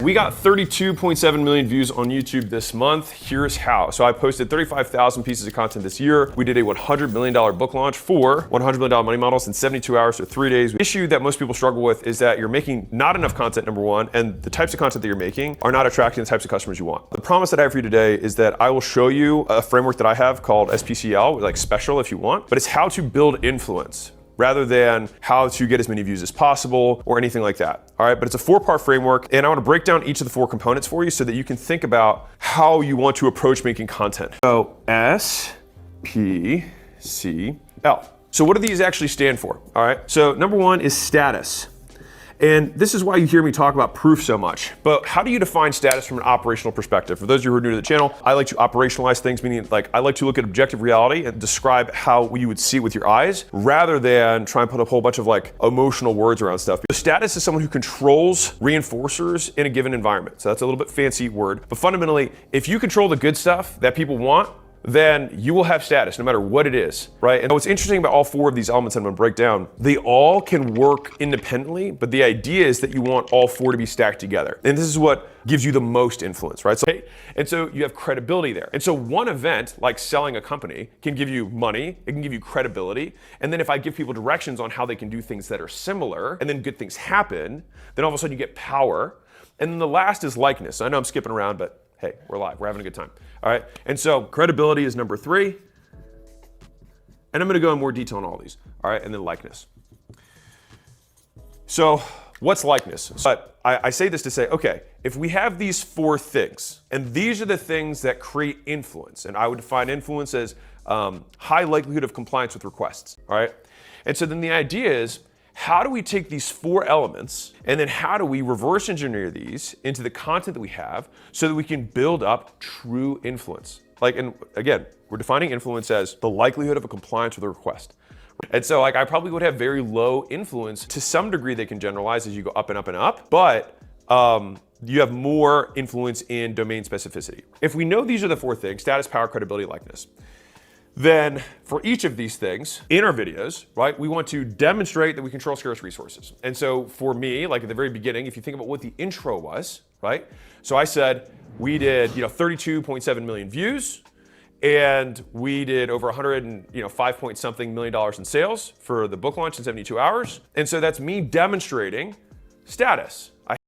We got 32.7 million views on YouTube this month. Here's how. So I posted 35,000 pieces of content this year. We did a $100 million book launch for $100 million money models in 72 hours, so 3 days. The issue that most people struggle with is that you're making not enough content, number one, and the types of content that you're making are not attracting the types of customers you want. The promise that I have for you today is that I will show you a framework that I have called SPCL, like special if you want, but it's how to build influence, rather than how to get as many views as possible or anything like that. All right, but it's a 4-part framework, and I want to break down each of the 4 components for you so that you can think about how you want to approach making content. So SPCL. So what do these actually stand for? All right, so number 1 is status. And this is why you hear me talk about proof so much. But how do you define status from an operational perspective? For those of you who are new to the channel, I like to operationalize things, meaning like I like to look at objective reality and describe how you would see it with your eyes, rather than try and put a whole bunch of like emotional words around stuff. So status is someone who controls reinforcers in a given environment. So that's a little bit fancy word. But fundamentally, if you control the good stuff that people want, then you will have status no matter what it is, right? And what's interesting about all 4 of these elements I'm gonna break down, they all can work independently, but the idea is that you want all 4 to be stacked together. And this is what gives you the most influence, right? So you have credibility there. And so one event, like selling a company, can give you money, it can give you credibility, and then if I give people directions on how they can do things that are similar, and then good things happen, then all of a sudden you get power. And then the last is likeness. I know I'm skipping around, but hey, we're live, we're having a good time. All right, and so credibility is number 3. And I'm gonna go in more detail on all these. All right, and then likeness. So what's likeness? But I say this to say, okay, if we have these 4 things, and these are the things that create influence, and I would define influence as high likelihood of compliance with requests, all right? And so then the idea is, how do we take these 4 elements and then how do we reverse engineer these into the content that we have so that we can build up true influence? Like, and again, we're defining influence as the likelihood of a compliance with a request. And so like I probably would have very low influence. To some degree they can generalize as you go up and up and up, but you have more influence in domain specificity. If we know these are the 4 things, status, power, credibility, likeness, then for each of these things in our videos, right, we want to demonstrate that we control scarce resources. And so for me, like at the very beginning, if you think about what the intro was, right? So I said we did, 32.7 million views, and we did over 105 point something million dollars in sales for the book launch in 72 hours. And so that's me demonstrating status.